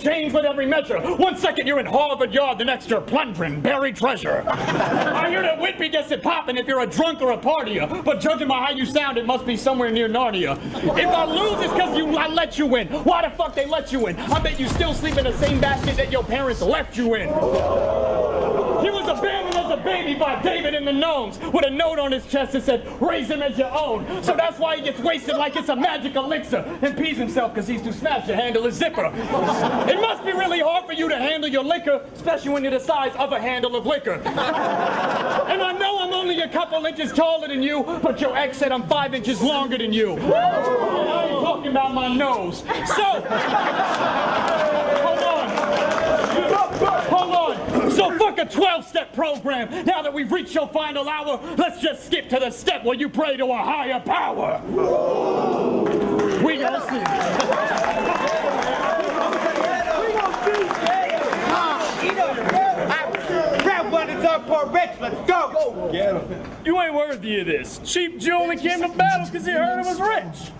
change with every measure. 1 second you're in Harvard Yard, the next you're plundering buried treasure. I hear that Whitby gets it poppin' if you're a drunk or a partier, but judging by how you sound, it must be somewhere near Narnia. If I lose, it's because I let you in. Why the fuck they let you in? I bet you still sleep in the same basket that your parents left you in. He was abandoned as a baby by David and the Gnomes with a note on his chest that said, raise him as your own. So that's why he gets wasted like it's a magic elixir and pees himself because he's too smashed to handle his zipper. It must be really hard for you to handle your liquor, especially when you're the size of a handle of liquor. And I know I'm only a couple inches taller than you, but your ex said I'm 5 inches longer than you. And I ain't talking about my nose. So, hold on. So fuck a 12-step program. Now that we've reached your final hour, let's just skip to the step where you pray to a higher power. We gonna see. Grab one that's up for rich. Let's go. Get him. You ain't worthy of this. Cheap Jew only came to battle because he heard I was rich.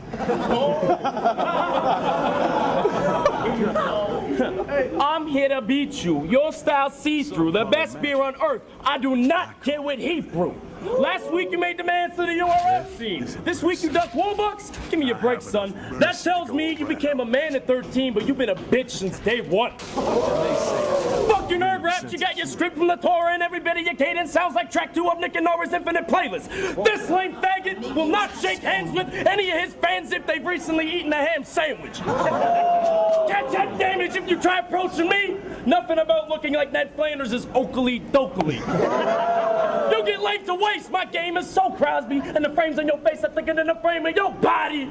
I'm here to beat you. Your style see-through, the best beer on earth. I do not care what he brew. Last week you made demands to the URF scene. This week you ducked $4? Give me a break, son. That tells me you became a man at 13, but you've been a bitch since day one. Fuck your nerve raps, you got your script from the Torah and every bit of your cadence sounds like track 2 of Nick and Nora's Infinite Playlist. This lame faggot will not shake hands with any of his fans if they've recently eaten a ham sandwich. Catch that damage if you try approaching me. Nothing about looking like Ned Flanders is Oakley Dokley. You get laid to waste. My game is so Crosby, and the frames on your face are thicker than the frame of your body.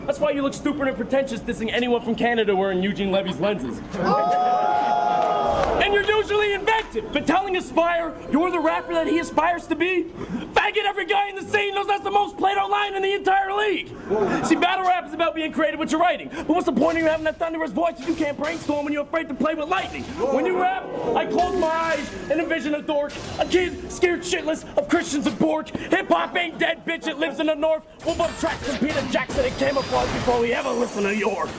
That's why you look stupid and pretentious dissing anyone from Canada wearing Eugene Levy's lenses. And you're usually inventive, but telling Aspire you're the rapper that he aspires to be? Faggot, every guy in the scene knows that's the most played-out line in the entire league. See, battle rap is about being creative with your writing, but what's the point of you having that thunderous voice if you can't brainstorm when you're afraid to play with lightning? When you rap, I close my eyes and envision a dork, a kid scared shitless of Christians and pork. Hip-hop ain't dead, bitch, it lives in the north. We'll bump tracks from Peter Jackson and camouflage before we ever listen to York.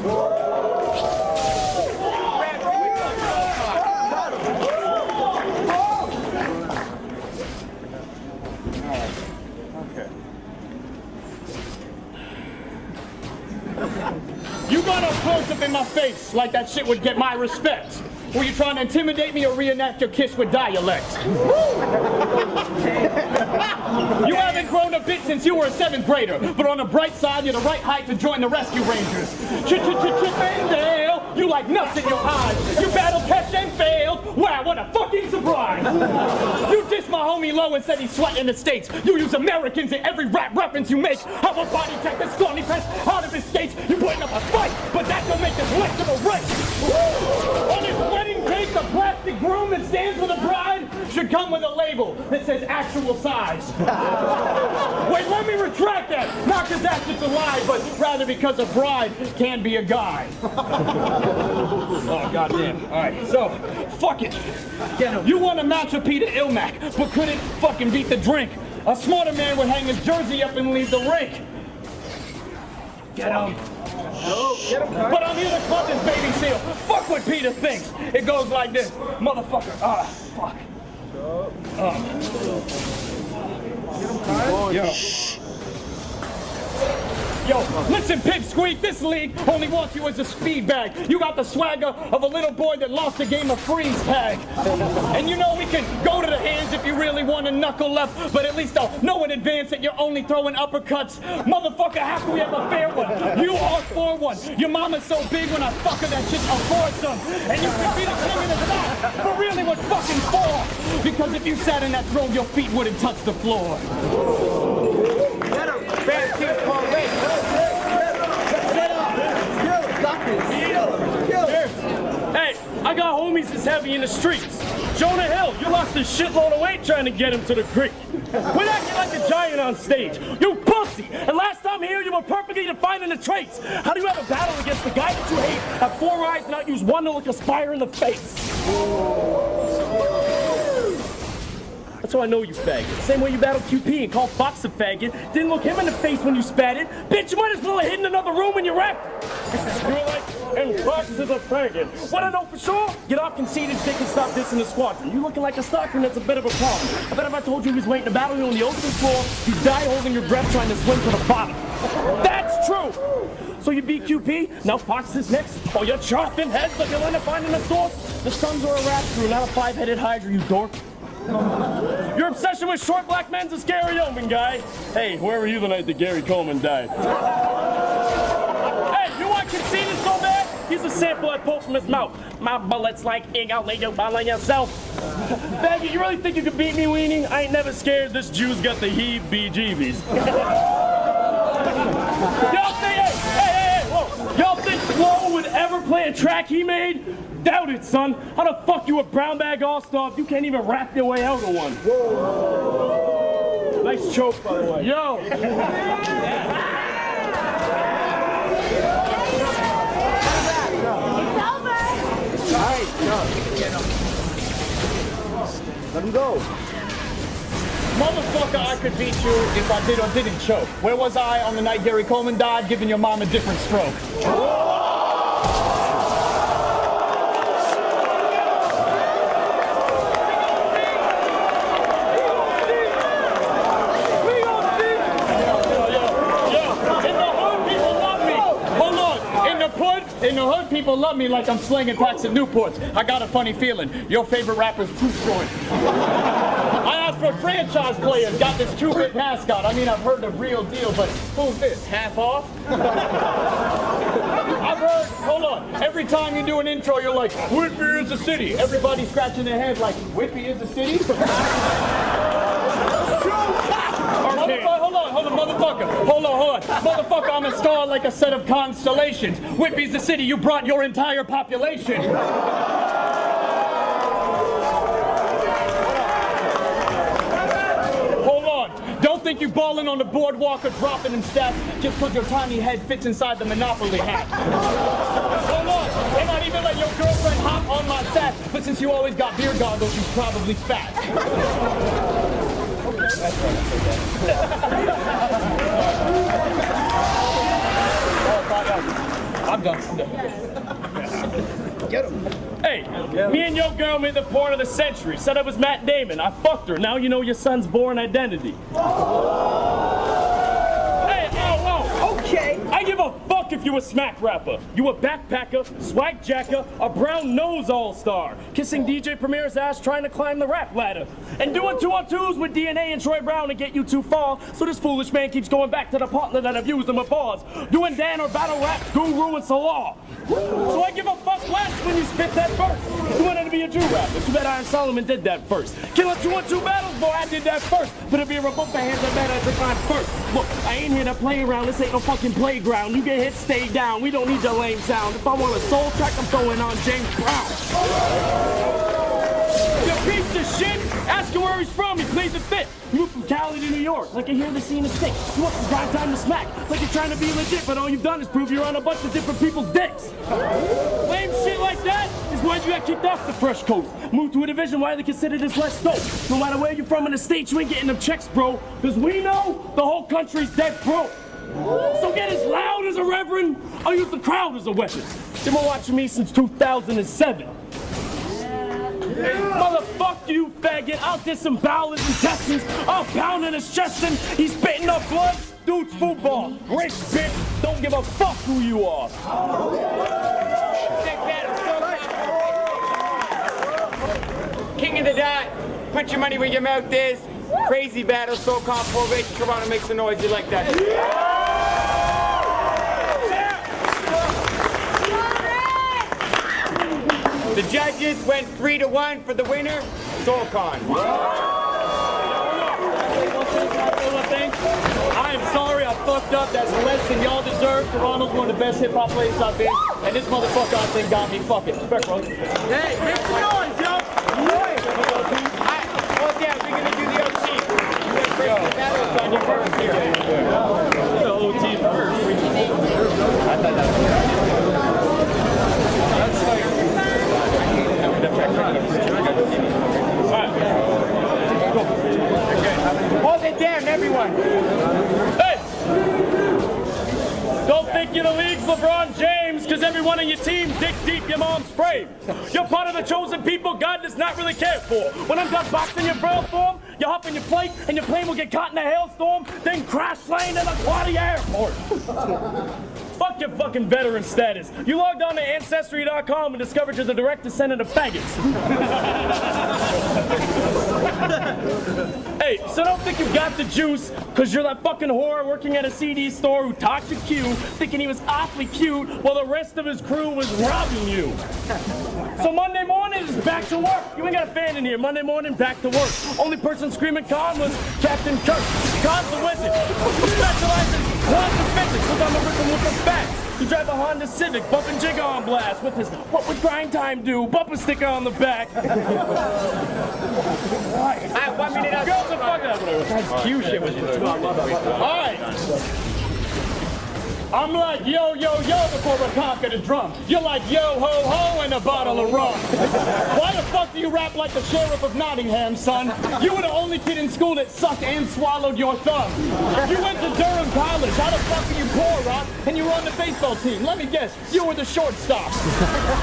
You got up close up in my face like that shit would get my respect. Were you trying to intimidate me or reenact your kiss with dialect? You haven't grown a bit since you were a 7th grader, but on the bright side, you're the right height to join the Rescue Rangers. Chippendale, you like nuts in your eyes. You battle catch and failed. Wow, what a fucking surprise. You dissed my homie Low and said he's sweating in the States. You use Americans in every rap reference you make. I'm a body check the scrawny press out of his skates. You putting up a fight, but that don't make this less of a race. On his wedding cake, the plastic groom that stands with the bride should come with a label that says actual size. Wait, let me retract that. Not because that's just a lie, but rather because a bride can be a guy. Oh, goddamn. All right, so, fuck it. You want to match a Peter Ilmac, but couldn't fucking beat the drink. A smarter man would hang his jersey up and leave the rink. Get him. But I'm here to club this baby seal. Fuck what Peter thinks. It goes like this. Motherfucker. Fuck. Yo, listen, Pipsqueak, this league only wants you as a speed bag. You got the swagger of a little boy that lost a game of freeze tag. And you know we can go to the hands if you really want to knuckle up, but at least I'll know in advance that you're only throwing uppercuts. Motherfucker, how can we have a fair one? You are for one. Your mama's so big when I fuck her that shit's a foursome. And you can be the king of the top, but really what's fucking for? Because if you sat in that throne, your feet wouldn't touch the floor. Hey, I got homies that's heavy in the streets. Jonah Hill, you lost a shitload of weight trying to get him to the creek. Quit acting like a giant on stage. You pussy! And last time here, you were perfectly defined in the traits. How do you have a battle against the guy that you hate, have 4 eyes, and not use one to look Aspire in the face? That's how I know you faggot. Same way you battled QP and called Fox a faggot. Didn't look him in the face when you spat it. Bitch, you might as well have hidden in another room when you rapped. You were like, and Fox is a faggot. What I know for sure, get off conceited dick and stop dissing the squadron. You looking like a stalker and that's a bit of a problem. I bet if I told you he was waiting to battle you on the ocean floor, you'd die holding your breath trying to swim to the bottom. That's true. So you beat QP, now Fox is next. Oh, you're chopping heads like you're learning to find in the source. The Suns are a raptor, not a five-headed hydra, you dork. Your obsession with short black men's a scary omen, guy. Hey, where were you the night that Gary Coleman died? Hey, you want conceited so bad? He's a sample I pulled from his mouth. My bullets like ink, I'll lay you all on yourself. Baggy, you really think you could beat me, weenie? I ain't never scared. This Jew's got the heebie-jeebies. Y'all think, hey, whoa. Y'all think Flo would ever play a track he made? Doubt it, son. How the fuck you a brown bag all-star if you can't even rap your way out of one? Whoa. Nice choke, by the way. Yo. It's over. All right, let him go. Motherfucker, I could beat you if I did or didn't choke. Where was I on the night Gary Coleman died, giving your mom a different stroke? In the hood, people love me like I'm slinging packs of Newports. I got a funny feeling. Your favorite rapper's too short. I asked for franchise players, got this 2-bit mascot. I mean, I've heard the real deal, but who's this? Half off? I've heard, hold on, every time you do an intro, you're like, Whitby is a city. Everybody's scratching their heads like, Whitby is a city? Hold on, motherfucker. Hold on. Motherfucker, I'm a star like a set of constellations. Whitby's the city, you brought your entire population. Hold on. Don't think you balling on the boardwalk or dropping in stats just because your tiny head fits inside the Monopoly hat. Hold on. They might even let your girlfriend hop on my stats, but since you always got beer goggles, she's probably fat. I'm done. Get him. Hey, me and your girl made the porn of the century. Said I was Matt Damon. I fucked her. Now you know your son's born identity. Hey, whoa. Okay. I give a fuck if you a smack rapper. You a backpacker, swag jacker, a brown nose all-star. Kissing DJ Premier's ass trying to climb the rap ladder. And doing 2-on-2s with DNA and Troy Brown to get you too far. So this foolish man keeps going back to the partner that abused him before. Doing Dan or battle rap, guru and Salah. So I give a fuck less when you spit that verse. You wanted to be a Jew rapper. Too bad Iron Solomon did that first. Killing 2-on-2 battles, boy, I did that first. But if you're a book, the hands are better as if I'm first. Look, I ain't here to play around. This ain't no fucking playground. You get hit, stay down. We don't need the lame sound. If I want a soul track, I'm throwing on James Brown. You piece of shit! Ask him where he's from. He plays it fit. You moved from Cali to New York. Like I hear the scene is sick. You want the drive time to smack. Like you're trying to be legit, but all you've done is prove you're on a bunch of different people's dicks. Lame shit like that is why you got kicked off the Fresh Coast. Moved to a division widely considered as less dope. No matter where you're from in the States, you ain't getting them checks, bro. Because we know the whole country's dead broke. So get as loud as a reverend, or use the crowd as a weapon. You've been watching me since 2007. Motherfuck you, faggot. I'll disembowel his intestines. I'll pound in his chest and he's spitting up blood. Dude's football. Great bitch. Don't give a fuck who you are. King of the dot. Put your money where your mouth is. Crazy battle, SoCon formation. Come on and make some noise. You like that? The judges went 3-1 for the winner, SoCon. I am sorry I fucked up. That's less than y'all deserve. Toronto's one of the best hip-hop places I've been. And this motherfucker, I think, got me fucking. Respect, bro. Hey, make some noise, yo! Oh, yeah, we're gonna do the OT. The OT first. I thought that was Hold it down, everyone. Hey! Don't think you're the league's LeBron James, because every one of your team your mom's frame. You're part of the chosen people God does not really care for. When I'm done boxing your bro form, you hop in your plate and your plane will get caught in a hailstorm, then crash land in a quality airport. Fuck your fucking veteran status. You logged on to Ancestry.com and discovered you're the direct descendant of faggots. Hey, so don't think you got the juice, cause you're that fucking whore working at a CD store who talked to Q, thinking he was awfully cute, while the rest of his crew was robbing you. So Monday morning is back to work. You ain't got a fan in here. Monday morning, back to work. Only person screaming con was Captain Kirk. Con's the wizard. He specializes in quantum physics. Look on the rhythm with the facts. You drive a Honda Civic, bumping Jigga on blast with his "What would grind time do?" bumper sticker on the back. Alright, 1 minute out. Girls are fucking up. That's Q shit with you. Alright. I'm like yo, yo, yo before we conquer the drum. You're like yo, ho, ho and a bottle of rum. Why the fuck do you rap like the sheriff of Nottingham, son? You were the only kid in school that sucked and swallowed your thumb. You went to Durham College. How the fuck are you poor, Rock? And you were on the baseball team. Let me guess, you were the shortstop.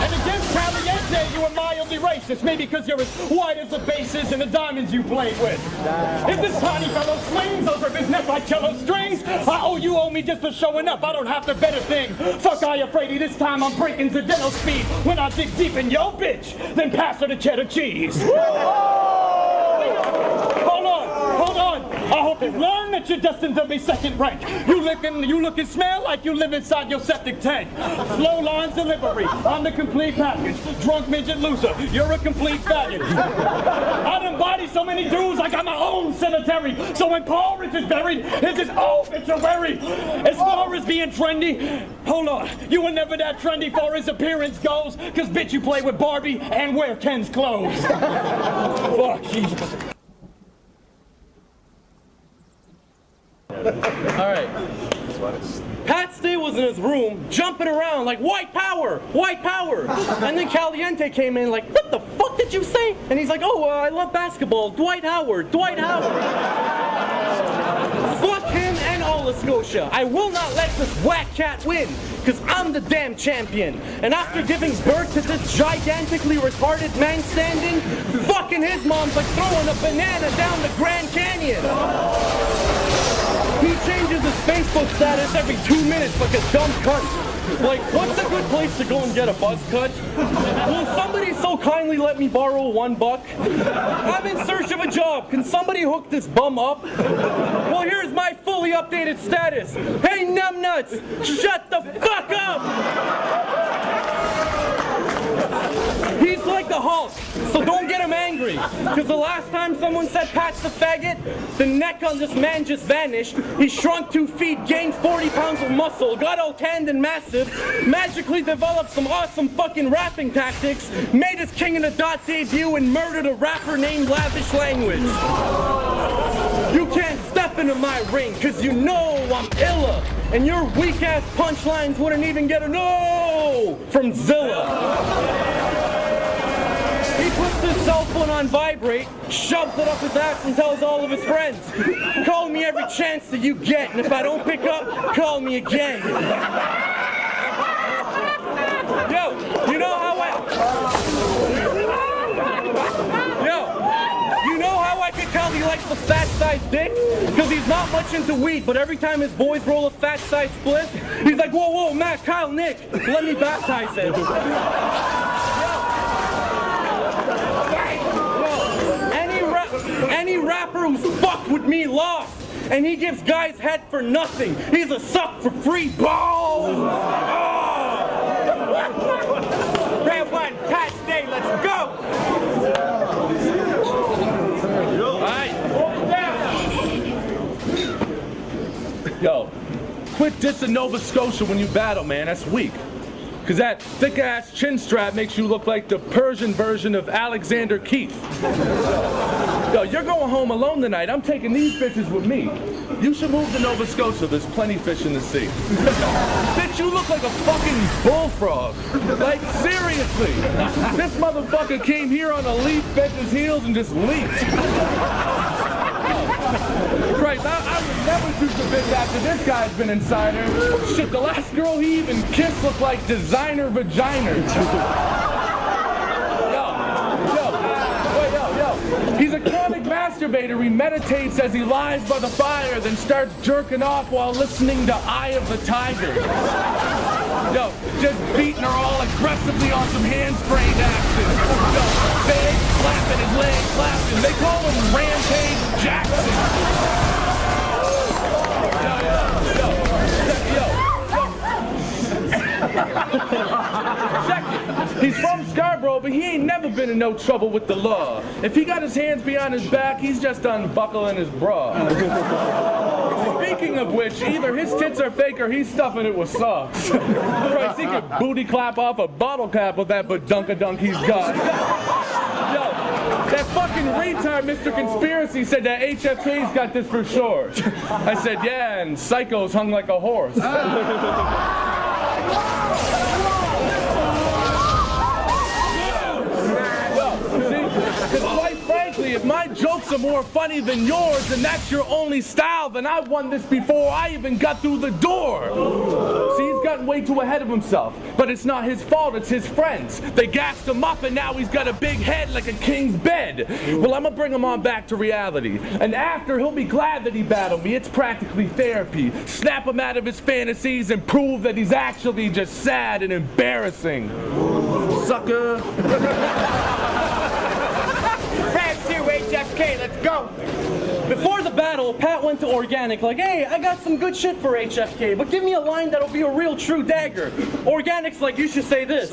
And against Caliente, you were mildly racist. Maybe because you're as white as the bases and the diamonds you played with. If this tiny fellow swings over his neck like cello strings, you owe me just for showing up. I don't have to bet a thing. Fuck are you afraid this time I'm breaking Zadeno speed when I dig deep in yo bitch, then pass her the cheddar cheese. Hold on. I hope you learn that you're destined to be second rank. You look and smell like you live inside your septic tank. Slow lines delivery, I'm the complete package. Drunk midget loser, you're a complete faggot. I done body so many dudes, I got my own cemetery. So when Paul Rich is buried, it's his obituary. As far as being trendy, hold on, you were never that trendy far as appearance goes, cause bitch you play with Barbie and wear Ken's clothes. Fuck, Jesus. All right. Pat Stay was in his room jumping around like white power, white power. And then Caliente came in like, what the fuck did you say? And he's like, oh, I love basketball. Dwight Howard, Dwight Howard. Fuck him and all of Scotia. I will not let this whack cat win, because I'm the damn champion. And after giving birth to this gigantically retarded man standing, fucking his mom's like throwing a banana down the Grand Canyon. He changes his Facebook status every 2 minutes like a dumb cunt. Like, what's a good place to go and get a buzz cut? Will somebody so kindly let me borrow $1? I'm in search of a job. Can somebody hook this bum up? Well, here's my fully updated status. Hey, numbnuts, shut the fuck up! He's like the Hulk, so don't get him angry. Because the last time someone said Pat's the faggot, the neck on this man just vanished. He shrunk 2 feet, gained 40 pounds of muscle, got all tanned and massive, magically developed some awesome fucking rapping tactics, made his King of the Dot debut, and murdered a rapper named Lavish Language. You can't step into my ring, because you know I'm illa. And your weak-ass punchlines wouldn't even get a no from Zilla. He puts his cell phone on vibrate, shoves it up his ass and tells all of his friends, call me every chance that you get, and if I don't pick up, call me again. Yo, you know how I could tell he likes the fat-sized dick? Because he's not much into weed, but every time his boys roll a fat-sized split, he's like, whoa, whoa, Matt, Kyle, Nick, let me baptize him. Any rapper who's fucked with me lost, and he gives guys head for nothing. He's a suck for free balls. Round 1, Pat Stay, let's go! Yo, quit dissing Nova Scotia when you battle, man. That's weak. Cause that thick-ass chin strap makes you look like the Persian version of Alexander Keith. Yo, you're going home alone tonight. I'm taking these bitches with me. You should move to Nova Scotia. There's plenty fish in the sea. Bitch, you look like a fucking bullfrog. Like, seriously. This motherfucker came here on a leaf, bent his heels, and just leaped. Christ, I would never shoot the bitch after this guy's been inside her. Shit, the last girl he even kissed looked like designer vagina. He's a chronic masturbator. He meditates as he lies by the fire, then starts jerking off while listening to Eye of the Tiger. Yo, just beating her all aggressively on some handspring action. Yo, big clapping his leg, clapping. They call him Rampage Jackson. Check it. He's from Scarborough, but he ain't never been in no trouble with the law. If he got his hands behind his back, he's just unbuckling his bra. Speaking of which, either his tits are fake or he's stuffing it with socks. Christ, he could booty clap off a bottle cap with that badunk-a-dunk he's got. Yo, that fucking retard Mr. Conspiracy said that HFK's got this for sure. I said, yeah, and Psycho's hung like a horse. Because quite frankly, if my jokes are more funny than yours and that's your only style, then I won this before I even got through the door. See, he's gotten way too ahead of himself. But it's not his fault, it's his friends. They gassed him up and now he's got a big head like a king's bed. Well, I'm gonna bring him on back to reality. And after, he'll be glad that he battled me. It's practically therapy. Snap him out of his fantasies and prove that he's actually just sad and embarrassing. Sucker. HFK, let's go. Before the battle, Pat went to Organic like, hey, I got some good shit for HFK, but give me a line that'll be a real true dagger. Organic's like, you should say this.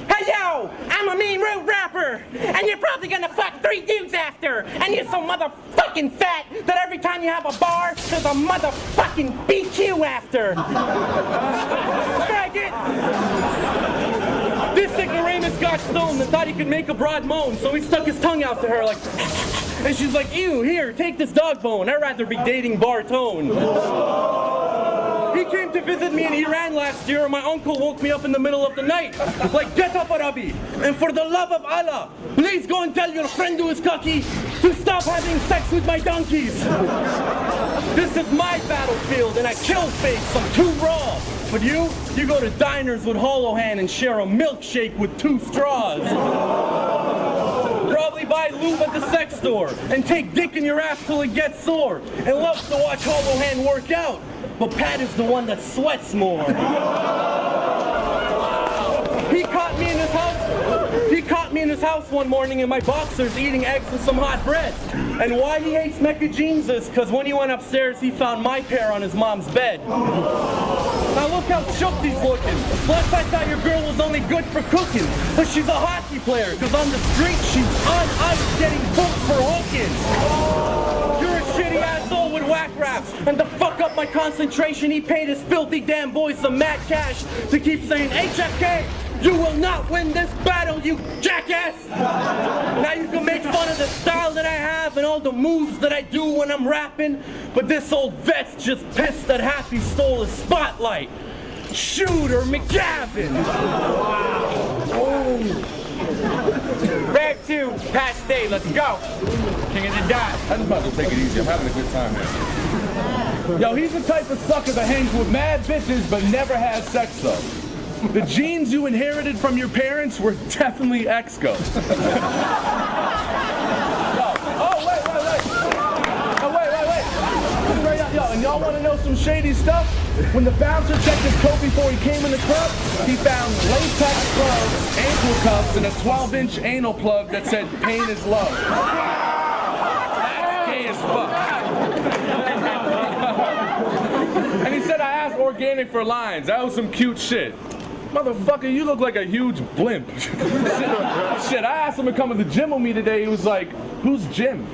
Hey yo, I'm a mean rude rapper, and you're probably gonna fuck 3 dudes after, and you're so motherfucking fat that every time you have a bar, there's a motherfucking BQ after. Drag it. This ignoramus got stoned and thought he could make a broad moan, so he stuck his tongue out to her like, and she's like, ew, here, take this dog bone. I'd rather be dating Bartone. He came to visit me in Iran last year, and my uncle woke me up in the middle of the night. Like, get up, Arabi, and for the love of Allah, please go and tell your friend who is cocky to stop having sex with my donkeys. This is my battlefield, and I kill fakes. I'm too raw. But you go to diners with Hollow Hand and share a milkshake with 2 straws. Probably buy lube at the sex store and take dick in your ass till it gets sore. And loves to watch Hollow Hand work out. But Pat is the one that sweats more. He caught me in his house one morning in my boxers eating eggs and some hot bread. And why he hates Mecca jeans is because when he went upstairs, he found my pair on his mom's bed. Now look how shook he's looking. Plus I thought your girl was only good for cooking. But she's a hockey player, because on the street she's on ice getting booked for hooking. You're a shitty asshole with whack raps. And to fuck up my concentration, he paid his filthy damn boys some mad cash to keep saying, HFK, you will not win this battle, you jackass! Now you can make fun of the style that I have and all the moves that I do when I'm rapping, but this old vet's just pissed that Happy stole his spotlight. Shooter McGavin! Round 2, past day, let's go. King of the Dot. I'm just about to take it easy. I'm having a good time here. Yo, he's the type of sucker that hangs with mad bitches but never has sex though. The genes you inherited from your parents were definitely Exco. Yo, and y'all want to know some shady stuff? When the bouncer checked his coat before he came in the club, he found latex gloves, ankle cuffs, and a 12-inch anal plug that said, pain is love. That's gay as fuck. And he said I asked Organic for lines. That was some cute shit. Motherfucker, you look like a huge blimp. Shit, I asked him to come to the gym with me today. He was like, who's Jim?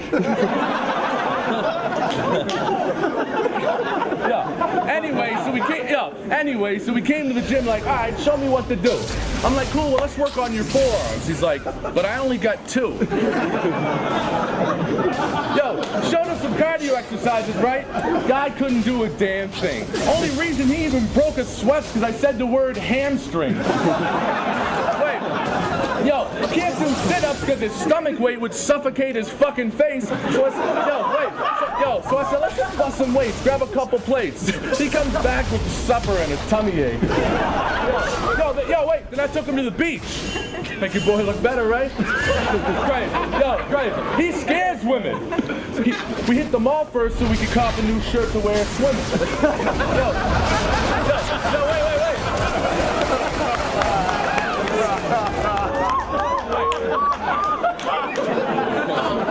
Anyway, so we came to the gym like, all right, show me what to do. I'm like, cool, well, let's work on your forearms. He's like, but I only got 2. Yo, showed him some cardio exercises, right? Guy couldn't do a damn thing. Only reason he even broke a sweat because I said the word hamstring. Yo, can't do sit-ups because his stomach weight would suffocate his fucking face. So I said, yo, wait. Yo, so I said, let's just bust some weights, grab a couple plates. He comes back with supper and a tummy ache. Yo, wait, then I took him to the beach. Make your boy look better, right? Great, great. He scares women. We hit the mall first so we could cop a new shirt to wear swimming. Yo,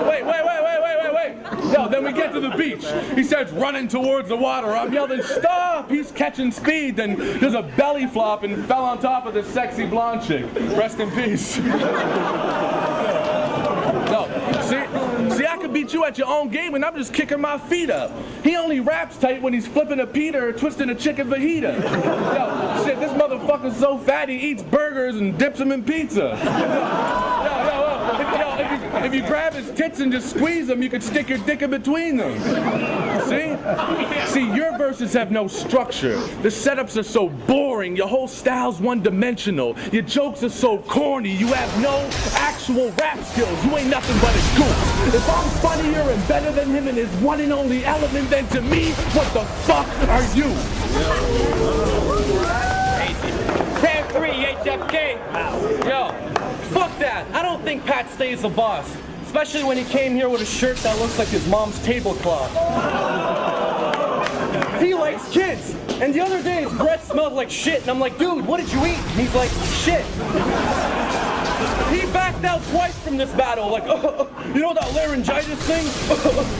wait. Yo, then we get to the beach. He starts running towards the water. I'm yelling, stop! He's catching speed. Then there's a belly flop and fell on top of this sexy blonde chick. Rest in peace. No, see, I could beat you at your own game and I'm just kicking my feet up. He only raps tight when he's flipping a pita or twisting a chicken fajita. Yo, shit, this motherfucker's so fat he eats burgers and dips them in pizza. If you grab his tits and just squeeze them, you could stick your dick in between them. See, your verses have no structure. The setups are so boring. Your whole style's one-dimensional. Your jokes are so corny. You have no actual rap skills. You ain't nothing but a goof. If I'm funnier and better than him in his one and only element, then to me, what the fuck are you? Cam 3, HFK. Yo, fuck that. I don't think Pat Stay's the boss. Especially when he came here with a shirt that looks like his mom's tablecloth. He likes kids. And the other day his breath smelled like shit. And I'm like, dude, what did you eat? And he's like, shit. He backed out twice from this battle, like, you know that laryngitis thing?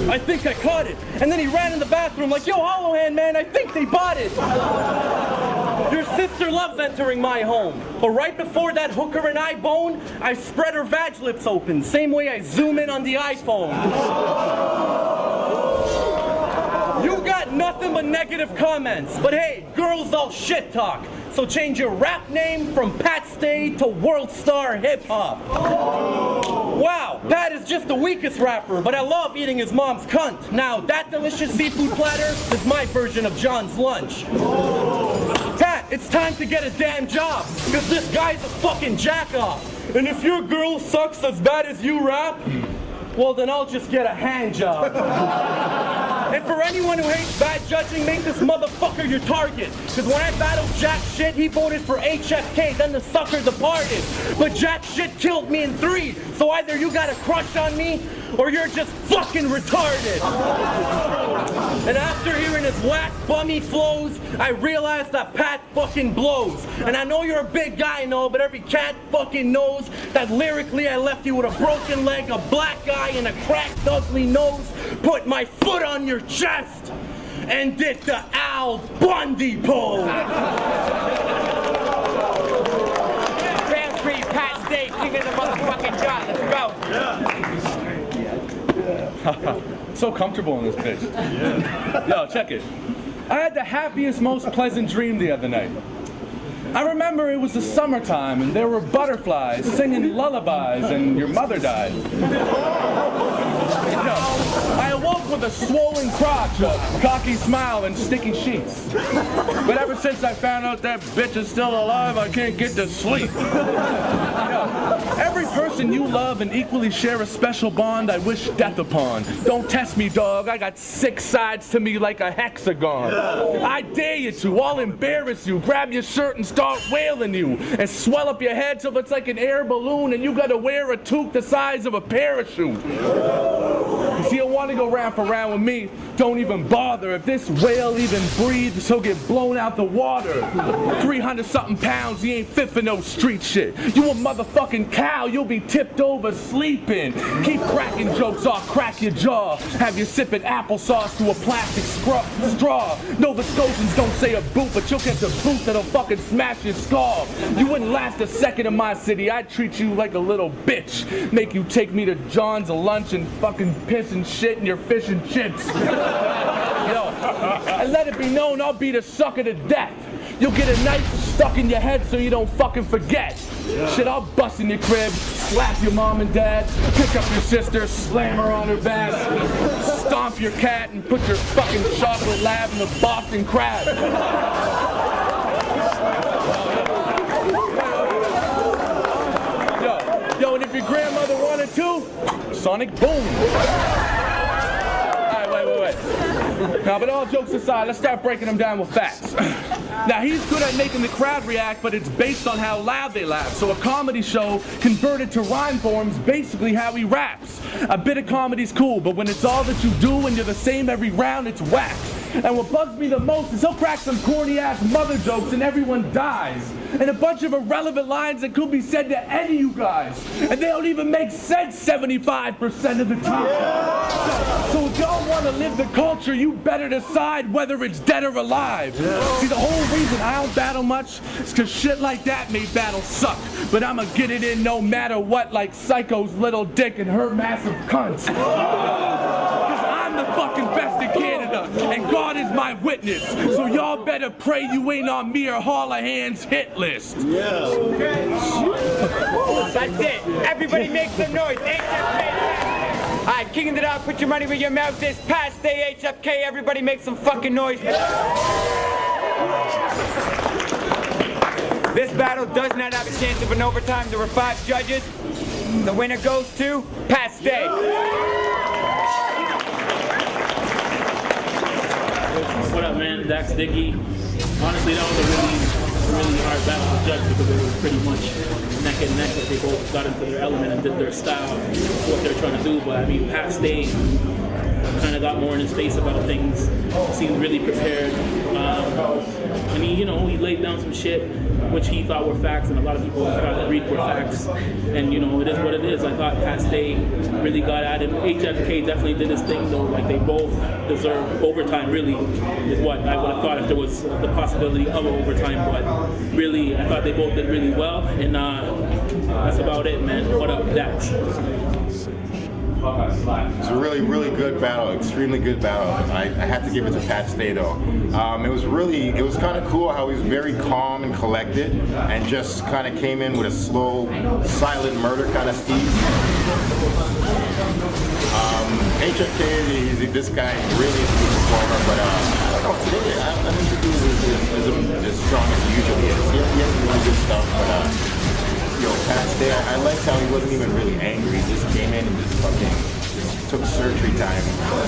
I think I caught it. And then he ran in the bathroom like, yo, Hollow Hand, man, I think they bought it. Your sister loves entering my home. But right before that hooker and I bone, I spread her vag lips open, same way I zoom in on the iPhone. You got nothing but negative comments. But hey, girls all shit talk. So change your rap name from Pat Stay to World Star Hip Hop. Wow, Pat is just the weakest rapper, but I love eating his mom's cunt. Now, that delicious seafood platter is my version of John's lunch. Pat, it's time to get a damn job, because this guy's a fucking jack-off. And if your girl sucks as bad as you rap, well then I'll just get a hand job. And for anyone who hates bad judging, make this motherfucker your target. Because when I battled Jack Shit, he voted for HFK, then the sucker departed. But Jack Shit killed me in 3, so either you got a crush on me, or you're just fucking retarded. And after hearing his whack, bummy flows, I realized that Pat fucking blows. And I know you're a big guy, no, but every cat fucking knows that lyrically I left you with a broken leg, a black eye, and a cracked ugly nose. Put my foot on your chest and did the Al Bundy pose. Cam 3, Pat Stay, king of the motherfucking job. Let's go. So comfortable in this bitch. Yo, check it. I had the happiest, most pleasant dream the other night. I remember it was the summertime and there were butterflies singing lullabies and your mother died. I awoke with a swollen crotch, a cocky smile, and sticky sheets. But ever since I found out that bitch is still alive, I can't get to sleep. Every person you love and equally share a special bond, I wish death upon. Don't test me, dog. I got 6 sides to me like a hexagon. I dare you to. I'll embarrass you. Grab your shirt and start wailing you. And swell up your head till it's like an air balloon and you gotta wear a toque the size of a parachute. If you want to go round for round with me, don't even bother. If this whale even breathes, he'll get blown out the water. 300-something pounds, he ain't fit for no street shit. You a motherfucking cow, you'll be tipped over sleeping. Keep cracking jokes, I'll crack your jaw. Have you sipping applesauce through a plastic straw. Nova Scotians don't say a boot, but you'll get the boot that'll fucking smash your skull. You wouldn't last a second in my city, I'd treat you like a little bitch. Make you take me to John's a lunch and fucking piss and shit in your fish and chips. Yo, and let it be known I'll beat a sucker to death. You'll get a knife stuck in your head so you don't fucking forget. Shit, I'll bust in your crib, slap your mom and dad, pick up your sister, slam her on her back, stomp your cat, and put your fucking chocolate lab in the Boston Crab. Yo, and if your grandmother wanted to, sonic boom. All right, wait. good. Now, but all jokes aside, let's start breaking them down with facts. Now, he's good at making the crowd react, but it's based on how loud they laugh. So a comedy show converted to rhyme forms, basically how he raps. A bit of comedy's cool, but when it's all that you do and you're the same every round, it's whack. And what bugs me the most is he'll crack some corny-ass mother jokes and everyone dies. And a bunch of irrelevant lines that could be said to any of you guys. And they don't even make sense 75% of the time. So if y'all want to live the culture, you better decide whether it's dead or alive. See, the whole reason I don't battle much is because shit like that made battles suck. But I'ma get it in no matter what, like Psycho's little dick and her massive cunts. Because I'm the fucking best in Canada, and God is my witness. So y'all better pray you ain't on me or Hall of Hands hit list. That's it. Everybody make some noise. HFK. All right, King of the Dog, put your money where your mouth is. Past day HFK. Everybody make some fucking noise. This battle does not have a chance of an overtime. There were 5 judges. The winner goes to Past Day. What up, man? Dax Dickey. Honestly, that was a really hard battle to judge because it was pretty much neck and neck that they both got into their element and did their style, what they're trying to do. But I mean, Past Day kind of got more in his face about things. Seemed really prepared. I mean, you know, he laid down some shit which he thought were facts, and a lot of people thought agreed were facts. And you know, it is what it is. I thought Past Day really got at him. HFK definitely did his thing though. Like, they both deserve overtime. Really, is what I would have thought if there was the possibility of overtime. But really, I thought they both did really well, and that's about it, man. What up, Dax? It's a really good battle, extremely good battle. I had to give it to Pat Stay though. It was kind of cool how he was very calm and collected and just kind of came in with a slow, silent murder kind of steez. HFK, this guy really is a good performer, but today I don't think he was as strong as he usually is. He has some really good stuff, but Pat Stay, I liked how he wasn't even really angry. He just came in and just took surgery time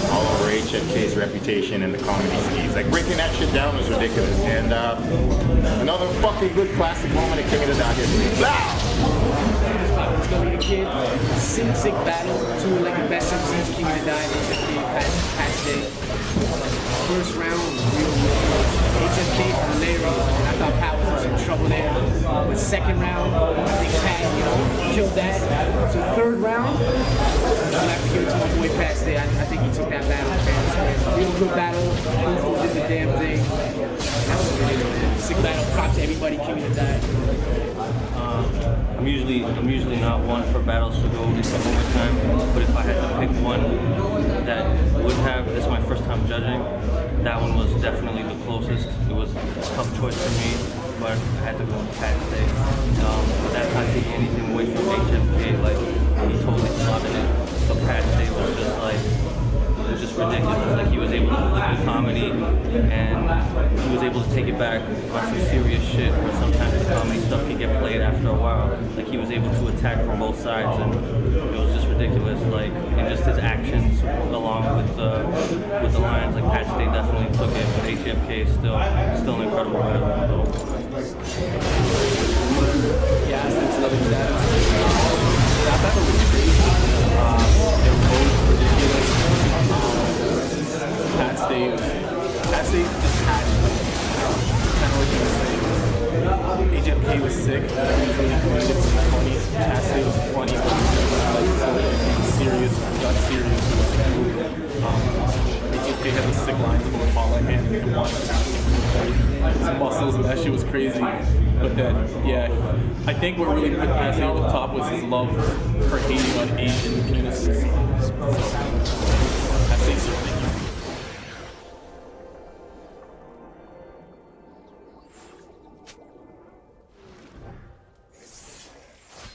all over HFK's reputation and the comedy steez. Like, breaking that shit down was ridiculous. And another fucking good classic moment at King of the Dog history. It's gonna be the kid. Sick battle. 2 like the best MCs, King of the Dog, HFK, Past Day. First round, HFK hilarious. I thought Pat was in some trouble there. But second round, I think Pat, killed that. So third round, I'll have to give it to my boy Past Day. I think he took that battle fair. Real good battle. Both did the damn thing. That was really sick battle. Props to everybody, King of the Dog. I'm usually not one for battles to go into overtime, but if I had to pick one that would have, this is my first time judging, that one was definitely the closest. It was a tough choice for me, but I had to go with Pat Stay. But that's not taking anything away from HFK, like, he totally slotted it, but Pat Stay was just like, it was just ridiculous. Like, he was able to flip the comedy, and he was able to take it back on some serious shit where sometimes the comedy stuff can get played after a while. Like, he was able to attack from both sides, and it was just ridiculous. Like, and just his actions along with the lines, like, Pat Stay definitely took it, but HFK is still an incredible battle. Yeah, that's another battle. That battle was crazy. They're both ridiculous. Pat Stay just had, kind of like you were saying, HFK was sick, he was really creative and funny. Pat Stay was funny, but he was serious, got serious. HFK had the sick lines of a ball hand and one his muscles, and that shit was crazy. But then, yeah, I think what really put Pat Stay over the top was his love for hating on Asian communities. So, Pat Stay certainly.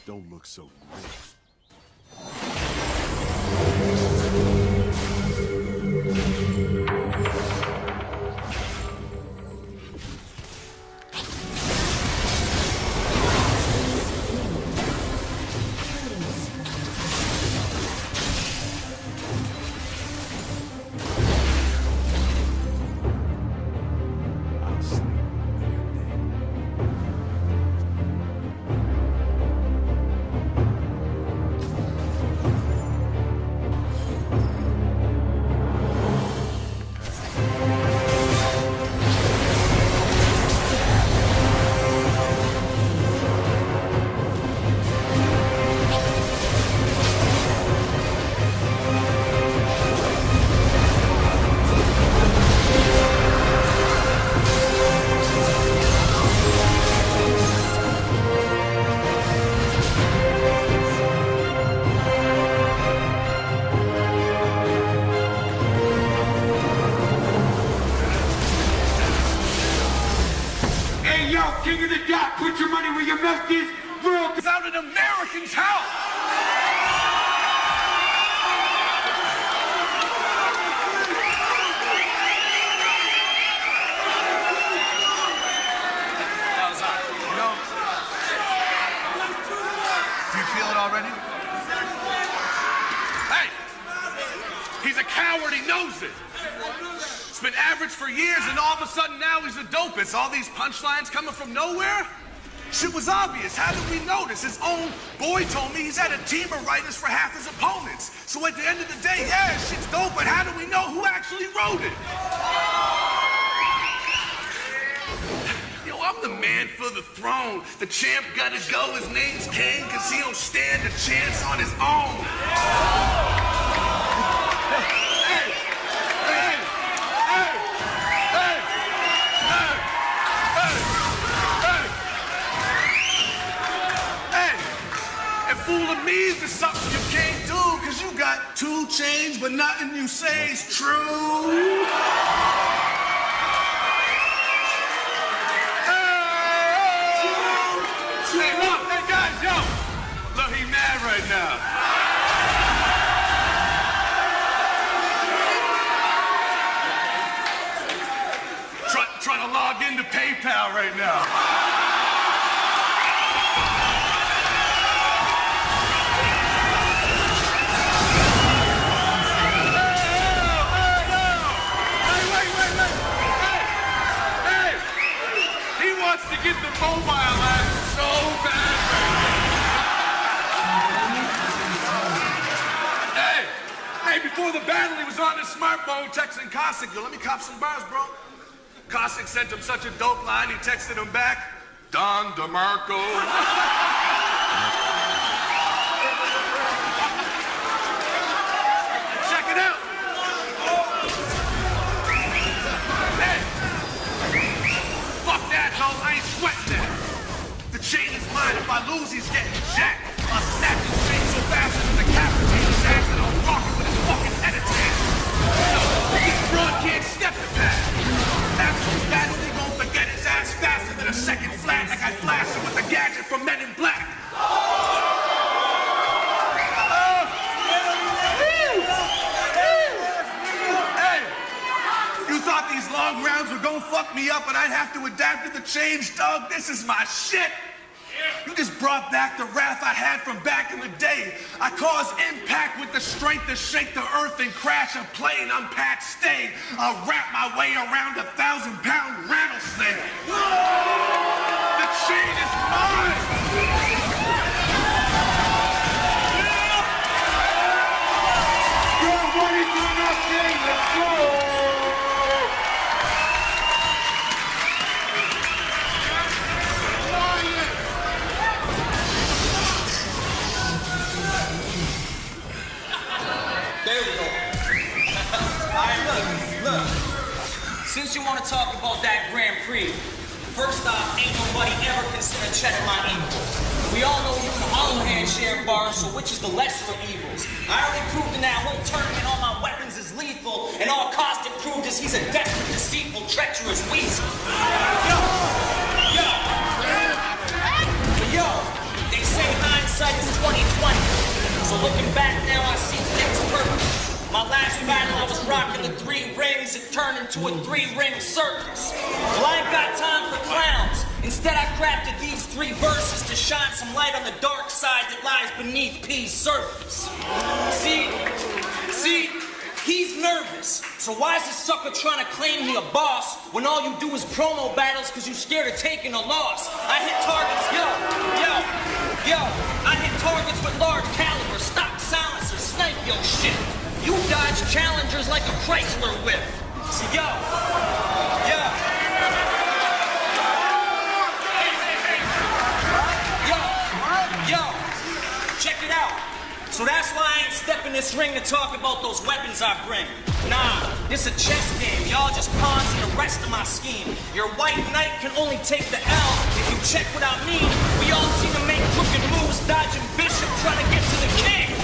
Don't look so good. help! Do you feel it already? Hey! He's a coward, he knows it. It's been average for years, and all of a sudden now he's the dopest. All these punchlines coming from nowhere? Shit was obvious. How did we notice? His own boy told me he's had a team of writers for half his opponents. So at the end of the day, yeah, shit's dope, but how do we know who actually wrote it? Yo, I'm the man for the throne. The champ gotta go. His name's King, cause he don't stand a chance on his own. Fooling me is just something you can't do, cause you got 2 chains, but nothing you say is true. Hey, look, hey guys, yo! Look, he mad right now. Trying to log into PayPal right now. To get the mobile app so bad. Hey, before the battle, he was on his smartphone texting Cossack. Yo, let me cop some bars, bro. Cossack sent him such a dope line, he texted him back, Don DeMarco. Check it out. Fuck that, though. I ain't sweating that. The chain is mine. If I lose, he's getting jacked. I'll snap his chain so fast as the captain his ass and I'll rock it with his fucking head attached. This broad can't step to that. After his battle, he gon' forget his ass faster than a second flat, like I flashed him with the gadget from Men in Black. You thought these long rounds were gonna fuck me up and I'd have to adapt to the change, dog? This is my shit. You just brought back the wrath I had from back in the day. I caused impact with the strength to shake the earth and crash a plane. I'm Pat Stay. I'll wrap my way around a 1,000-pound rattlesnake. The chain is mine. You're ready for nothing. Let's go. There we go. Alright, look. Since you want to talk about that Grand Prix, first off, ain't nobody ever considered checking my equal. We all know you can hollow hand share bars, so which is the lesser of evils? I already proved in that whole tournament all my weapons is lethal, and all Costin proved is he's a desperate, deceitful, treacherous weasel. Yo, they say hindsight is 20/20. So looking back now, I see things perfect. My last battle, I was rocking the 3 rings. It turned into a 3-ring circus. Well, I ain't got time for clowns. Instead, I crafted these 3 verses to shine some light on the dark side that lies beneath P's surface. See, he's nervous. So why is this sucker trying to claim he a boss when all you do is promo battles because you scared of taking a loss? I hit targets, I hit targets with large caliber, stock silencers, snipe your shit. You dodge challengers like a Chrysler whip. See, yo, check it out. So that's why I ain't stepping this ring to talk about those weapons I bring. Nah, this a chess game. Y'all just pawns in the rest of my scheme. Your white knight can only take the L if you check without me. We all seem to make crooked moves, dodging bishop, trying to get to the king.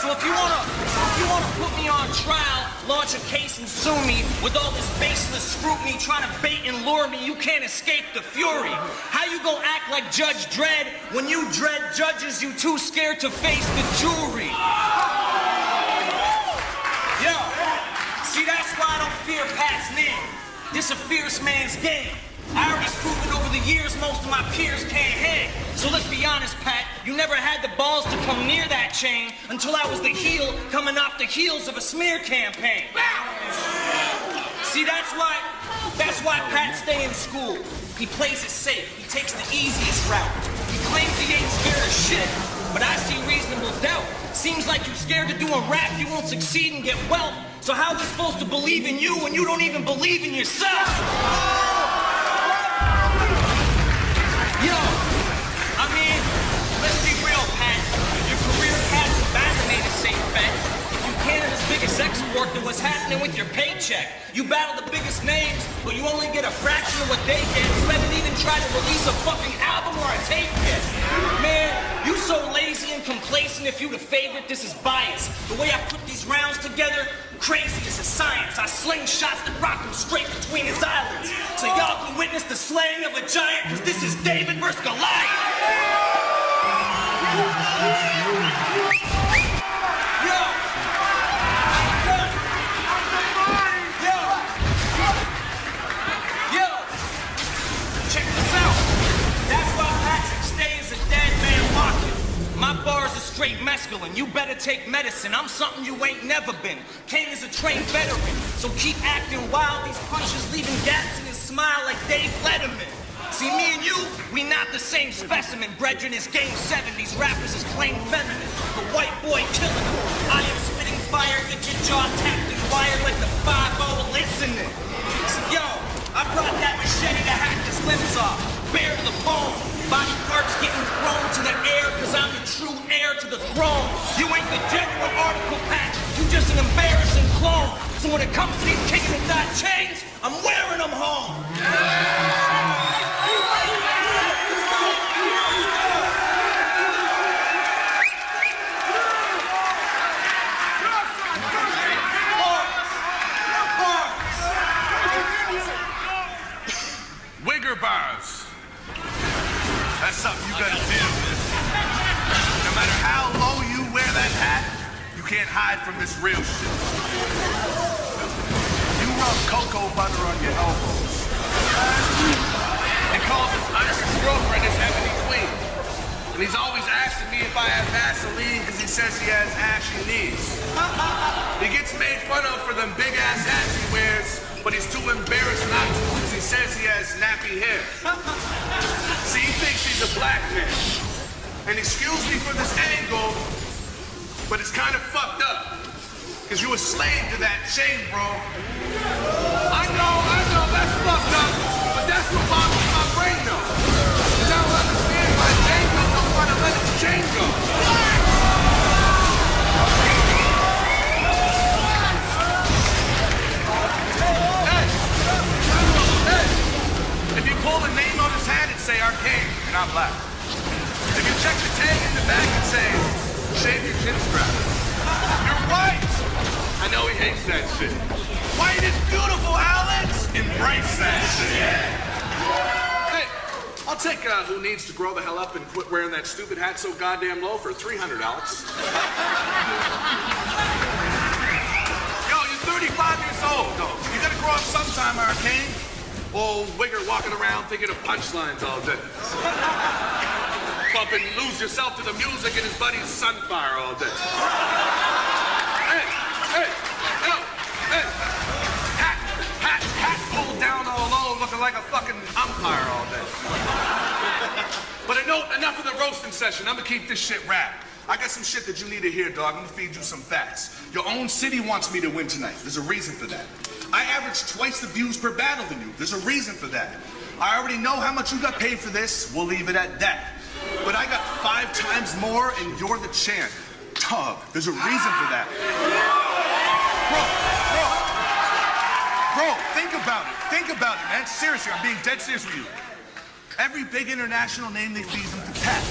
So if you wanna put me on trial, launch a case and sue me with all this baseless scrutiny trying to bait and lure me, you can't escape the fury. How you gonna act like Judge Dredd when you dread judges you too scared to face the jury? Yo, see, that's why I don't fear Pat's name. This a fierce man's game. I already proven over the years most of my peers can't hang. So let's be honest, Pat, you never had the balls to come near that chain until I was the heel coming off the heels of a smear campaign. See, that's why Pat stay in school. He plays it safe. He takes the easiest route. He claims he ain't scared of shit, but I see reasonable doubt. Seems like you're scared to do a rap, you won't succeed and get wealth. So how are we supposed to believe in you when you don't even believe in yourself? Yo, I mean, let's be real, Pat. Your career path's abandoned, a safe bet. If you Canada's biggest export, then what's happening with your paycheck? You battle the biggest names, but you only get a fraction of what they get. You haven't even tried to release a fucking album or a tape yet. Man, you so lazy and complacent. If you the favorite, this is bias. The way I put these rounds together, crazy as a science. I sling shots that rock him straight between his eyelids. So y'all can witness the slaying of a giant, cause this is David versus Goliath. My bars are straight mescaline. You better take medicine. I'm something you ain't never been. Kane is a trained veteran, so keep acting wild. These punches leaving gaps in his smile like Dave Letterman. See, me and you, we not the same specimen. Brethren, it's game 7. These rappers is plain feminine. The white boy killing them. I am spitting fire, get your jaw tapped and wired like the 5-0 listening. So, yo, I brought that machete to hack his limbs off. Bare to the bone. Body parts getting thrown to the air cause I'm the true heir to the throne. You ain't the genuine article patch, you just an embarrassing clone. So when it comes to these kicking and dot chains, I'm wearing them home. Wigger bars. That's something you gotta deal with. No matter how low you wear that hat, you can't hide from this real shit. You rub cocoa butter on your elbows. He calls his Irish girlfriend his Ebony Queen. And he's always asking me if I have Vaseline because he says he has ashy knees. He gets made fun of for them big ass hats he wears, but he's too embarrassed not to because he says he has nappy hair. See, he thinks he's a black man. And excuse me for this angle, but it's kind of fucked up. Because you a slave to that chain, bro. I know, that's fucked up, but that's what bothers my brain, though. Because I don't understand why Django don't want to let his chain go. If you pull the name on his hat, it'd say Arcane, not black. If you check the tag in the back, it'd say, shave your chin strap. You're white! I know he hates that shit. White is beautiful, Alex! Embrace that shit. Hey, I'll take who needs to grow the hell up and quit wearing that stupid hat so goddamn low for $300, Alex. Yo, you're 35 years old, though. You gotta grow up sometime, Arcane. Old Wigger walking around thinking of punchlines all day. Up and lose yourself to the music and his buddy's Sunfire all day. Hey, hat pulled down all low looking like a fucking umpire all day. But enough of the roasting session. I'm gonna keep this shit wrapped. I got some shit that you need to hear, dog. I'm gonna feed you some facts. Your own city wants me to win tonight. There's a reason for that. I average twice the views per battle than you. There's a reason for that. I already know how much you got paid for this. We'll leave it at that. But I got 5 times more and you're the champ. Dog, there's a reason for that. Bro, think about it. Think about it, man. Seriously, I'm being dead serious with you. Every big international name they feed them to Pat.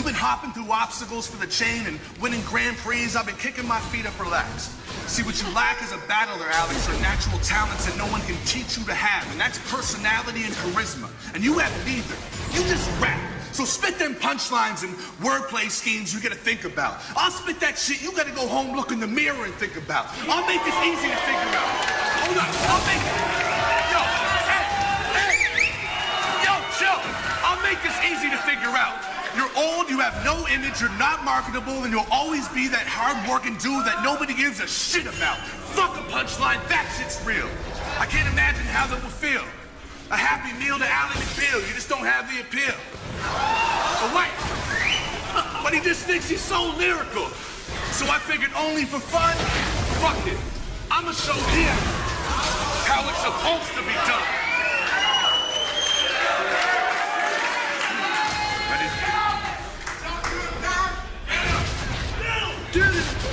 You've been hopping through obstacles for the chain and winning Grand Prix. I've been kicking my feet up relaxed. See, what you lack as a battler, Alex, are natural talents that no one can teach you to have, and that's personality and charisma. And you have neither. You just rap. So spit them punchlines and wordplay schemes you gotta think about. I'll spit that shit you gotta go home, look in the mirror and think about. I'll make this easy to figure out. Hold on, I'll make it. Yo, hey, yo, chill. I'll make this easy to figure out. You're old, you have no image, you're not marketable, and you'll always be that hard-working dude that nobody gives a shit about. Fuck a punchline, that shit's real. I can't imagine how that will feel. A happy meal to Ally McBeal, you just don't have the appeal. But wait, but he just thinks he's so lyrical. So I figured only for fun, fuck it. I'ma show him how it's supposed to be done.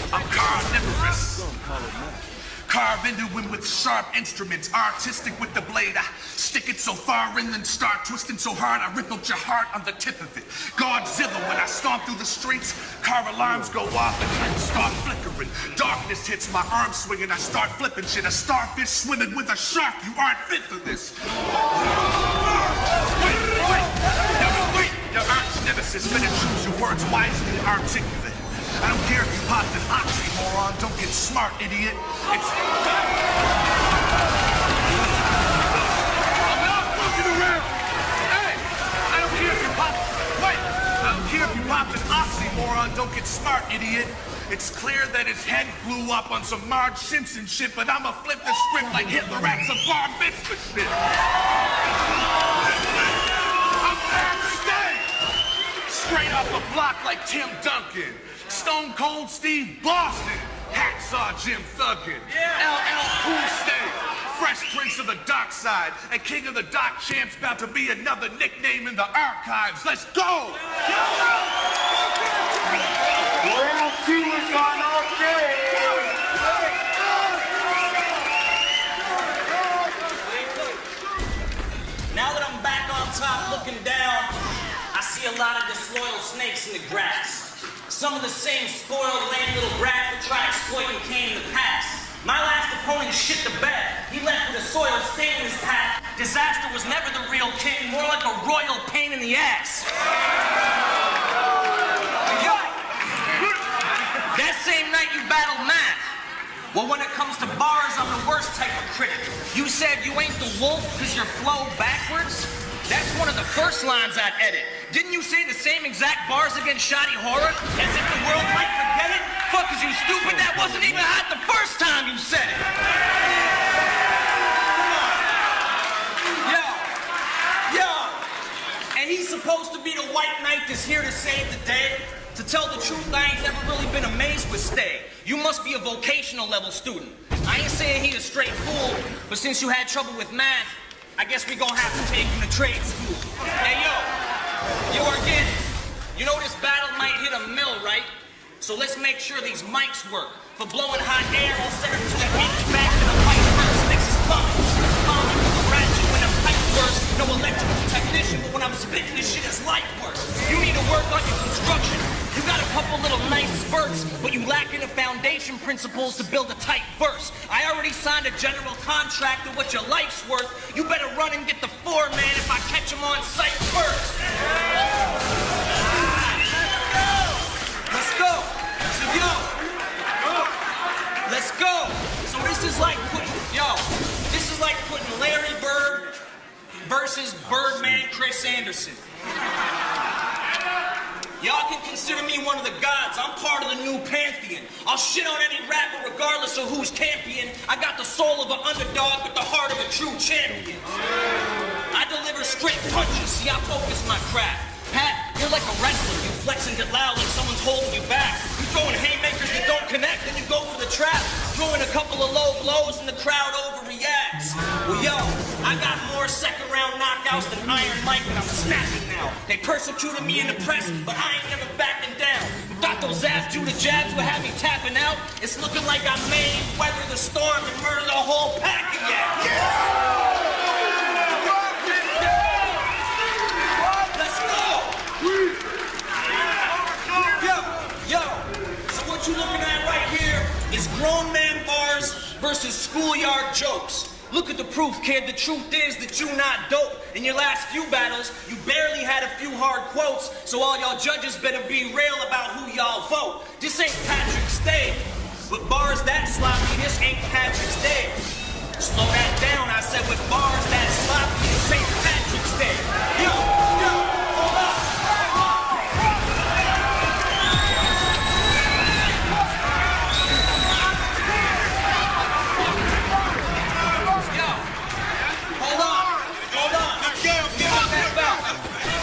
I'm carnivorous. Carve into him with sharp instruments, artistic with the blade. I stick it so far in and start twisting so hard I rip out your heart on the tip of it. Godzilla, when I stomp through the streets, car alarms go off and lights start flickering. Darkness hits my arm swinging, I start flipping shit. A starfish swimming with a shark, you aren't fit for this. Wait, your arch nemesis better choose your words wisely and articulate. I don't care if you popped an oxymoron, don't get smart, idiot. I'm not fucking around. Hey, I don't care if you popped an oxymoron, don't get smart, idiot. It's clear that his head blew up on some Marge Simpson shit, but I'ma flip the script like Hitler at some bar mitzvah shit. I'm backstage, straight off the block like Tim Duncan. Stone Cold Steve Boston, Hacksaw Jim Thuggin, LL Cool Stay, Fresh Prince of the Dark Side, and King of the Dark Champ's about to be another nickname in the archives. Let's go! Round two is on all day. Now that I'm back on top looking down, I see a lot of disloyal snakes in the grass. Some of the same spoiled, lame little brats that tried exploiting Kane in the past. My last opponent shit the bed. He left with a soiled stain in his path. Disaster was never the real king, more like a royal pain in the ass. That same night you battled math. Well, when it comes to bars, I'm the worst type of critic. You said you ain't the wolf because your flow backwards? That's one of the first lines I'd edit. Didn't you say the same exact bars against Shoddy Horror? As if the world might forget it? Fuck, is you stupid? That wasn't even hot the first time you said it. Yo. And he's supposed to be the white knight that's here to save the day? To tell the truth, I ain't never really been amazed with Stay. You must be a vocational level student. I ain't saying he a straight fool, but since you had trouble with math, I guess we gonna have to take him to trade school. Hey, yo, again, you know this battle might hit a mill, right? So let's make sure these mics work. For blowing hot air, we'll send him to the HVAC and the pipe first. Mix his pump. Ratchet when the pipe burst. No electrical technician, but when I'm spitting this shit, it's light work. You need to work on your construction. You got a couple little nice spurts, but you lack in the foundation principles to build a tight verse. I already signed a general contract of what your life's worth. You better run and get the foreman if I catch him on sight first. Let's go. So let's go. So this is like putting Larry Bird versus Birdman Chris Anderson. Y'all can consider me one of the gods. I'm part of the new pantheon. I'll shit on any rapper regardless of who's champion. I got the soul of an underdog with the heart of a true champion. I deliver straight punches. See, I focus my craft. Pat, you're like a wrestler. You flex and get loud like someone's holding you back. You throwing haymakers that don't connect, then you go for the trap. Throwing a couple of low blows and the crowd overreacts. Well, yo, I got more second-round knockouts than Iron Mike, and I'm snapping now. They persecuted me in the press, but I ain't never backing down. You thought those ass Judah jabs would have me tapping out? It's looking like I may weather the storm and murder the whole pack again. Yeah! Let's go! What you're looking at right here is grown man bars versus schoolyard jokes. Look at the proof, kid. The truth is that you not dope. In your last few battles, you barely had a few hard quotes, so all y'all judges better be real about who y'all vote. This ain't Patrick's Day. With bars that sloppy, this ain't Patrick's Day. Slow that down, I said with bars that sloppy, this ain't Patrick's Day. Yo, hold up.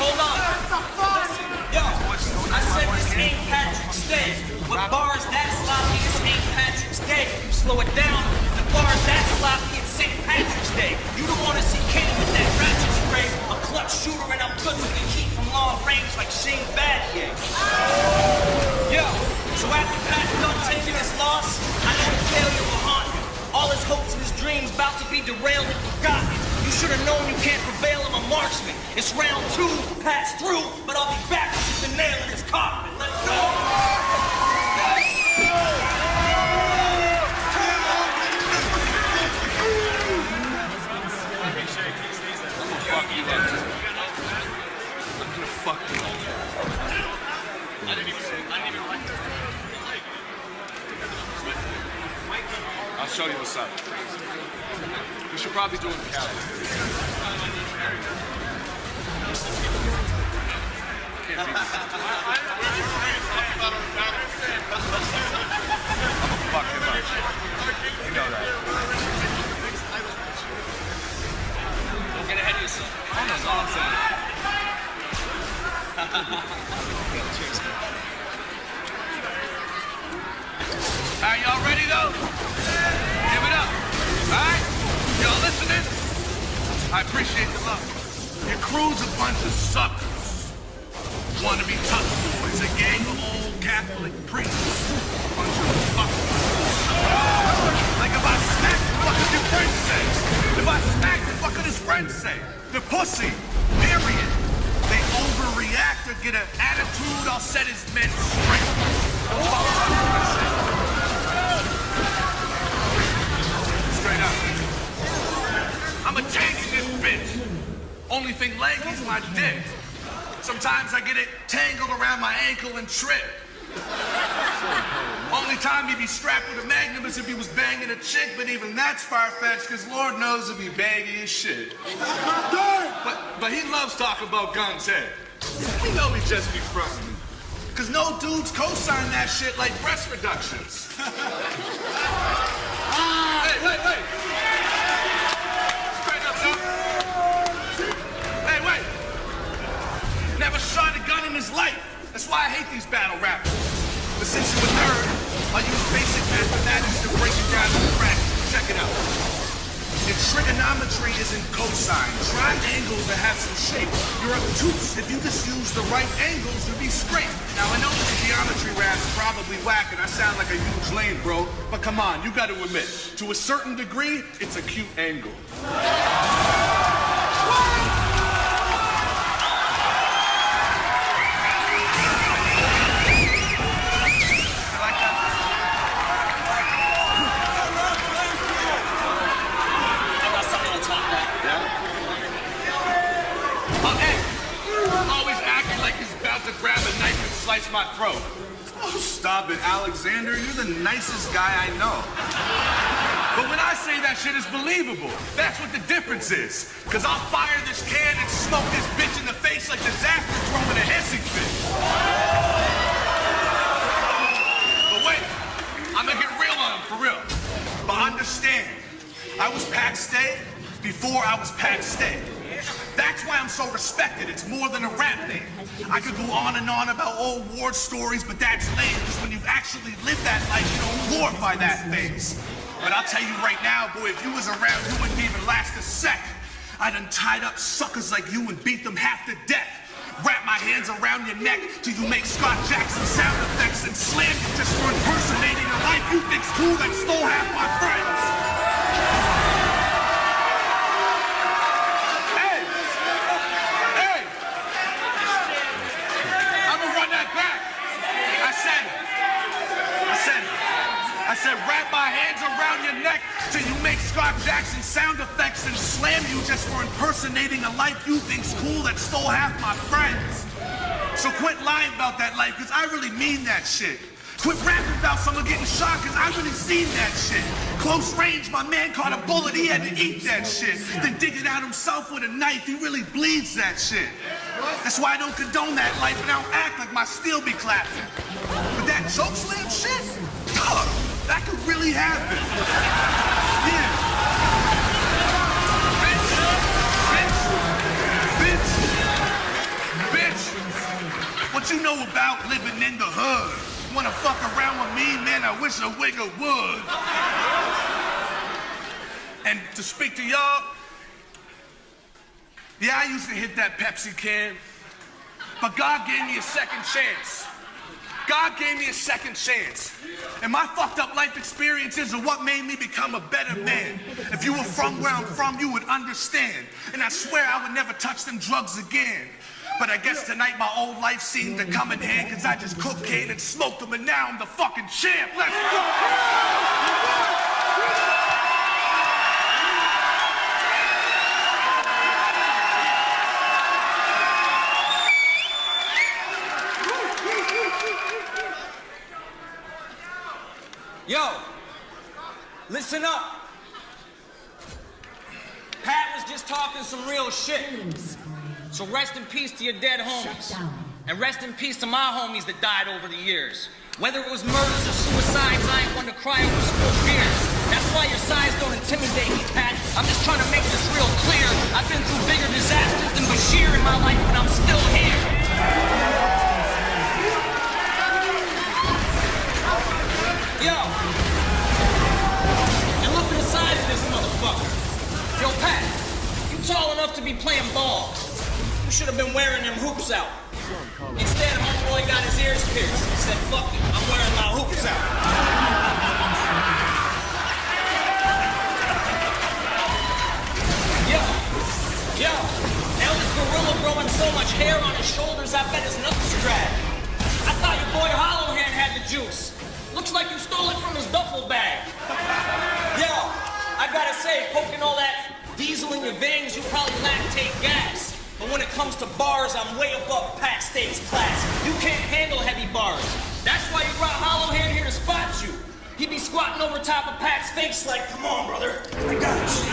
Hold on. Yo, I said this ain't Patrick's Day. With bars that sloppy, this ain't Patrick's Day. You slow it down. The bars that sloppy, it's St. Patrick's Day. You don't want to see Kenny with that ratchet spray. A clutch shooter and I'm good to the heat from long range like Shane Battier. Yo, so after Pat done taking his loss, I know the failure will haunt him. All his hopes and his dreams about to be derailed and forgotten. You should have known you can't prevail, I'm a marksman. It's round 2, Pat's through, but I'll be back to hit the nail in his coffin. Let's go! Fuck you up. I'm gonna fuck you up. I didn't even like that. I'll show you what's up. We should probably do it in Cali. Can't beat this. I'm a fucking much. You know that. Don't get ahead of yourself. I know all I'm saying. Cheers, man. Alright, y'all ready though? Give it up. Alright? Y'all listening? I appreciate the love. Your crew's a bunch of suckers. Wanna be tough boys, a gang of old Catholic priests. Bunch of fuckers. Like if I smack, what could your friends say? If I smack, what could his friends say? They're pussy. Period. They overreact or get an attitude, I'll set his men straight. Straight up. I'm a tank in this bitch. Only thing leggy is my dick. Sometimes I get it tangled around my ankle and trip. Only time he'd be strapped with a magnum is if he was banging a chick, but even that's far-fetched, because Lord knows if he baggy as shit. But he loves talking about guns, hey. We know he just be frontin'. Because no dudes co-sign that shit like breast reductions. Hey, wait. Straight up, son. Hey, wait. Never shot a gun in his life. That's why I hate these battle rappers. But since you're a nerd, I'll use basic mathematics to break it down into practice. Check it out. If trigonometry isn't cosine, triangles that have some shape, you're obtuse. If you just use the right angles, you'll be straight. Now, I know that the geometry rap's probably whack and I sound like a huge lame, bro, but come on, you gotta admit, to a certain degree, it's a cute angle. To grab a knife and slice my throat. Oh, stop it, Alexander. You're the nicest guy I know. But when I say that shit is believable, that's what the difference is. Because I'll fire this can and smoke this bitch in the face like disaster throwing a hissing fit. But wait, I'm gonna get real on him, for real. But understand, I was Pac Stay before I was Pac Stay. That's why I'm so respected. It's more than a rap name. I could go on and on about old war stories, but that's lame, because when you've actually lived that life, you don't glorify that phase. But I'll tell you right now, boy, if you was around, you wouldn't even last a sec. I done tied up suckers like you and beat them half to death. Wrap my hands around your neck till you make Scott Jackson sound effects and slam you just for impersonating a life you think's cool that stole half my friends. I said wrap my hands around your neck till you make Scott Jackson sound effects and slam you just for impersonating a life you think's cool that stole half my friends. So quit lying about that life, because I really mean that shit. Quit rapping about someone getting shot, because I really seen that shit. Close range, my man caught a bullet, he had to eat that shit. Then dig it out himself with a knife, he really bleeds that shit. That's why I don't condone that life and I don't act like my steel be clapping. But that choke slam shit, dog, that could really happen. Yeah. What you know about living in the hood? Wanna fuck around with me, man? I wish a wigger would. And to speak to y'all, yeah, I used to hit that Pepsi can, but God gave me a second chance. God gave me a second chance. And my fucked up life experiences are what made me become a better man. If you were from where I'm from, you would understand. And I swear I would never touch them drugs again. But I guess tonight my old life seemed to come in hand, cause I just cocaine and smoked them and now I'm the fucking champ. Let's go! Yo, listen up. Pat was just talking some real shit. So rest in peace to your dead homies. And rest in peace to my homies that died over the years. Whether it was murders or suicides, I ain't one to cry over spilled beers. That's why your size don't intimidate me, Pat. I'm just trying to make this real clear. I've been through bigger disasters than Bashir in my life, and I'm still here. Yo. And look at the size of this motherfucker. Yo, Pat, you tall enough to be playing ball. You should have been wearing them hoops out. Instead, homeboy got his ears pierced. He said, fuck it, I'm wearing my hoops out. Yo, Elvis Gorilla growing so much hair on his shoulders, I bet his nuts drag. I thought your boy Hollowhand had the juice. Looks like you stole it from his duffel bag. Yo, I gotta say, poking all that diesel in your veins, you probably lactate gas. But when it comes to bars, I'm way above Pat State's class. You can't handle heavy bars. That's why you brought Hollowhand here to spot you. He'd be squatting over top of Pat's face like, come on, brother, I got you.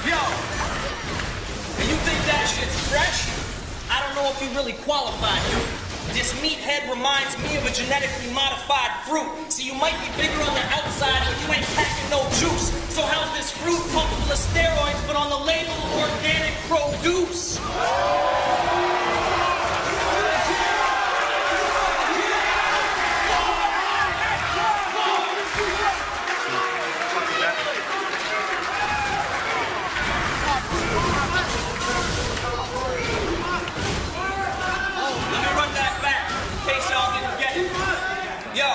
Yo, and you think that shit's fresh? I don't know if you really qualified, dude. This meathead reminds me of a genetically modified fruit. So you might be bigger on the outside, but you ain't packing no juice. So how's this fruit pumped full of steroids, but on the label organic produce? Yo,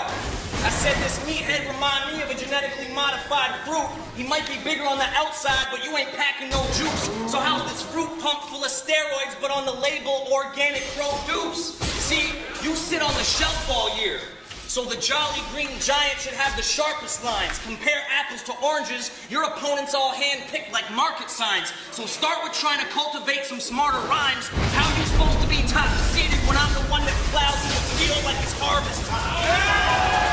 I said this meathead remind me of a genetically modified fruit. He might be bigger on the outside, but you ain't packing no juice. So how's this fruit pumped full of steroids, but on the label organic produce? See, you sit on the shelf all year. So the Jolly Green Giant should have the sharpest lines. Compare apples to oranges, your opponents all hand-picked like market signs. So start with trying to cultivate some smarter rhymes. How are you supposed to be top-seeded when I'm the one that plows in the field like it's harvest time?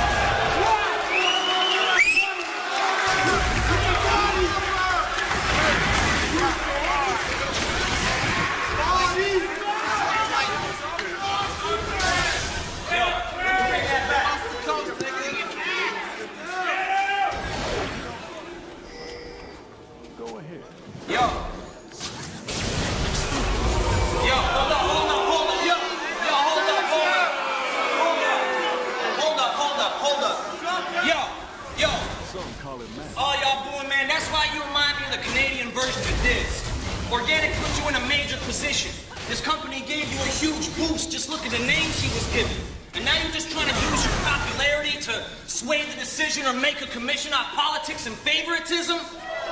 All y'all booing, man, that's why you remind me of the Canadian version of this. Organic put you in a major position. This company gave you a huge boost. Just look at the names he was given. And now you're just trying to use your popularity to sway the decision or make a commission on politics and favoritism?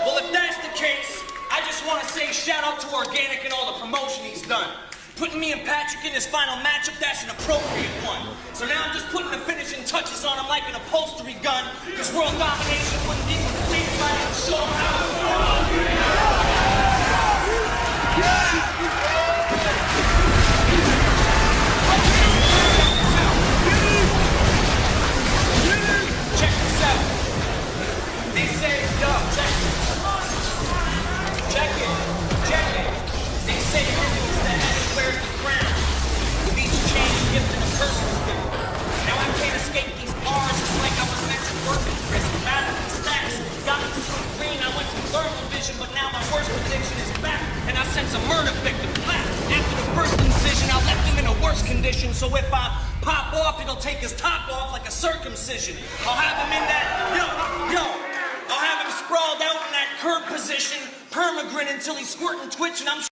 Well, if that's the case, I just just want to say shout out to Organic and all the promotion he's done. Putting me and Patrick in this final matchup, that's an appropriate one. So now I'm just putting the finishing touches on him like an upholstery gun, because world domination wouldn't be complete if I didn't show him how it's Check this out. They say, yo, check it. Check it. Check it. They say everything's the head and wears the crown. With each change, gift and a person's gift. Now I can't escape these bars. It's like I was meant to work in prison. Battling stacks. Got me to green. I went to thermal vision, but now my worst prediction is back. And I sense a murder victim black. After the first incision, I left him in a worse condition. So if I pop off, it'll take his top off like a circumcision. I'll have him in that, I'll have him sprawled out in that curb position, permagrin until he's squirting twitch, and I'm